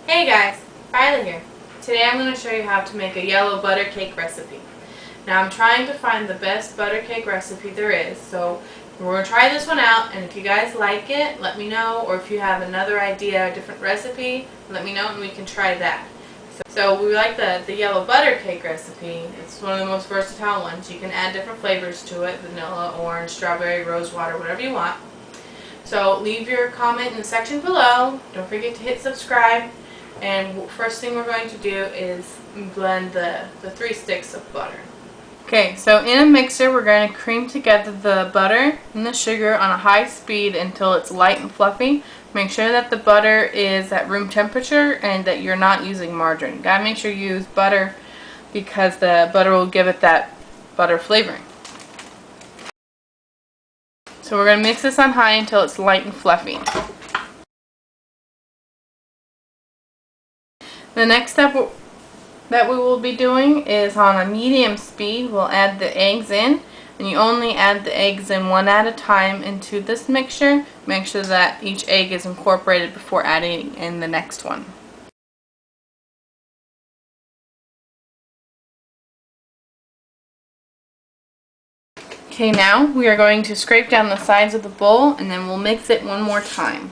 Hey guys, Riley here. Today I'm going to show you how to make a yellow butter cake recipe. Now I'm trying to find the best butter cake recipe there is, so we're going to try this one out, and if you guys like it, let me know, or if you have another idea, a different recipe, let me know and we can try that. So we like the yellow butter cake recipe. It's one of the most versatile ones. You can add different flavors to it, vanilla, orange, strawberry, rose water, whatever you want. So leave your comment in the section below. Don't forget to hit subscribe. And first thing we're going to do is blend the 3 sticks of butter. Okay, so in a mixer we're going to cream together the butter and the sugar on a high speed until it's light and fluffy. Make sure that the butter is at room temperature and that you're not using margarine. You gotta make sure you use butter because the butter will give it that butter flavoring. So we're going to mix this on high until it's light and fluffy. The next step that we will be doing is on a medium speed. We'll add the eggs in, and you only add the eggs in one at a time into this mixture. Make sure that each egg is incorporated before adding in the next one. Okay, now we are going to scrape down the sides of the bowl and then we'll mix it one more time.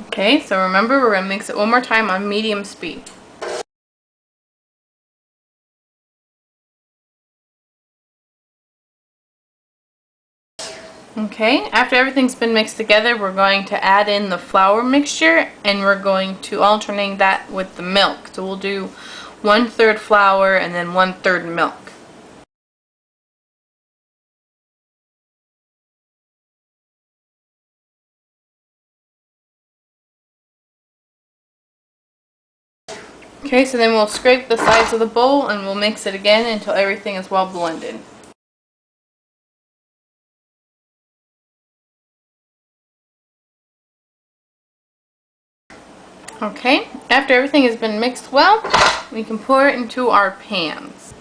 Okay, so remember we're going to mix it one more time on medium speed. Okay, after everything's been mixed together, we're going to add in the flour mixture and we're going to alternate that with the milk. So we'll do 1/3 flour and then 1/3 milk. Okay, so then we'll scrape the sides of the bowl and we'll mix it again until everything is well blended. Okay, after everything has been mixed well, we can pour it into our pans.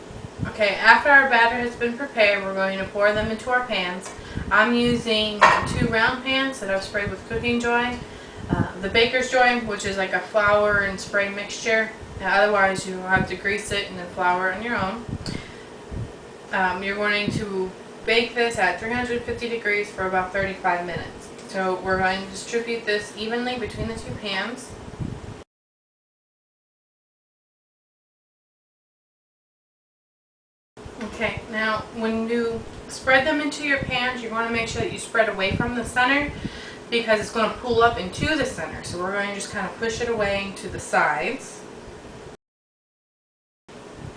Okay, after our batter has been prepared, we're going to pour them into our pans. I'm using 2 round pans that I've sprayed with cooking joy. The baker's joy, which is like a flour and spray mixture. Otherwise, you have to grease it and then flour on your own. You're going to bake this at 350 degrees for about 35 minutes. So we're going to distribute this evenly between the 2 pans. Okay, now when you spread them into your pans, you want to make sure that you spread away from the center because it's going to pull up into the center. So we're going to just kind of push it away to the sides.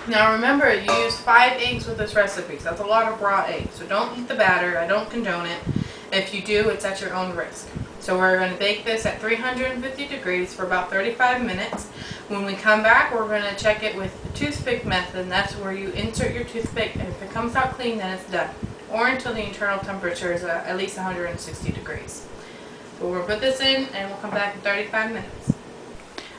Now remember, you use 5 eggs with this recipe, so that's a lot of raw eggs. So don't eat the batter, I don't condone it. If you do, it's at your own risk. So we're going to bake this at 350 degrees for about 35 minutes. When we come back, we're going to check it with the toothpick method, and that's where you insert your toothpick, and if it comes out clean, then it's done. Or until the internal temperature is at least 160 degrees. So we'll put this in, and we'll come back in 35 minutes.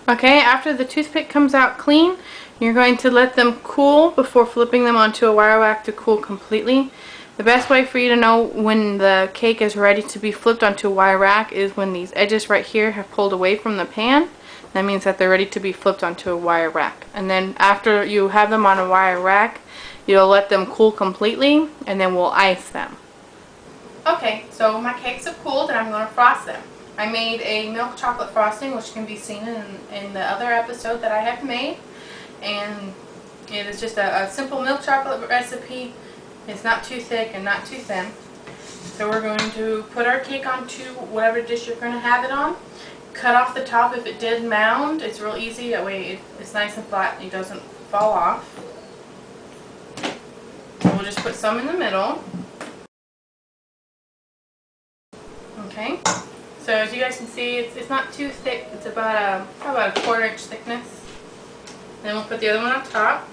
Okay, after the toothpick comes out clean, you're going to let them cool before flipping them onto a wire rack to cool completely. The best way for you to know when the cake is ready to be flipped onto a wire rack is when these edges right here have pulled away from the pan. That means that they're ready to be flipped onto a wire rack. And then after you have them on a wire rack, you'll let them cool completely and then we'll ice them. Okay, so my cakes have cooled and I'm going to frost them. I made a milk chocolate frosting, which can be seen in the other episode that I have made. And it is just a simple milk chocolate recipe. It's not too thick and not too thin. So we're going to put our cake onto whatever dish you're going to have it on. Cut off the top if it did mound. It's real easy. That way it's nice and flat and it doesn't fall off. So we'll just put some in the middle. Okay. So as you guys can see, it's not too thick. It's about a 1/4 inch thickness. Then we'll put the other one on top.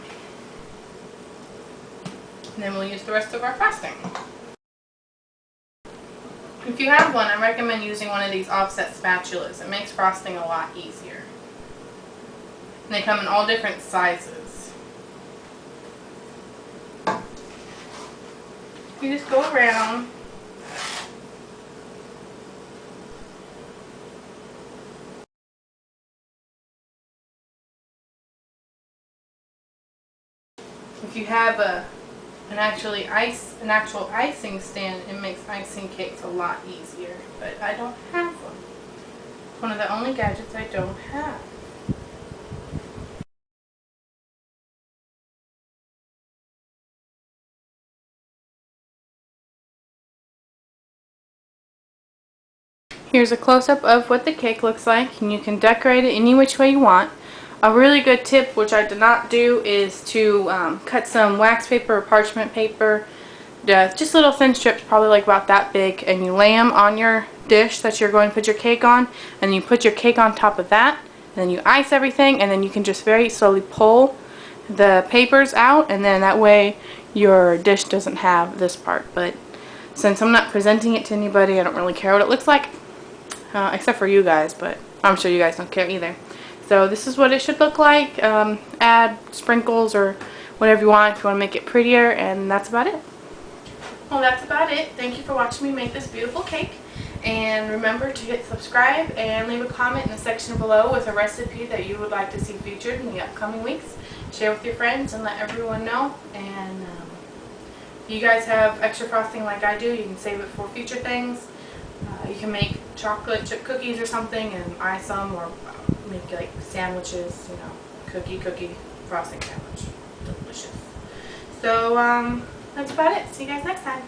And then we'll use the rest of our frosting. If you have one, I recommend using one of these offset spatulas. It makes frosting a lot easier. And they come in all different sizes. You just go around have an actual icing stand, it makes icing cakes a lot easier. But I don't have one. It's one of the only gadgets I don't have. Here's a close-up of what the cake looks like, and you can decorate it any which way you want. A really good tip, which I did not do, is to cut some wax paper or parchment paper, just little thin strips, probably like about that big, and you lay them on your dish that you're going to put your cake on, and you put your cake on top of that, and then you ice everything, and then you can just very slowly pull the papers out, and then that way your dish doesn't have this part. But since I'm not presenting it to anybody, I don't really care what it looks like, except for you guys, but I'm sure you guys don't care either. So this is what it should look like. Add sprinkles or whatever you want if you want to make it prettier, and that's about it. Well, that's about it. Thank you for watching me make this beautiful cake. And remember to hit subscribe and leave a comment in the section below with a recipe that you would like to see featured in the upcoming weeks. Share with your friends and let everyone know. And if you guys have extra frosting like I do, you can save it for future things. You can make chocolate chip cookies or something and ice them, or make like sandwiches, you know, cookie frosting sandwich. Delicious. So that's about it. See you guys next time.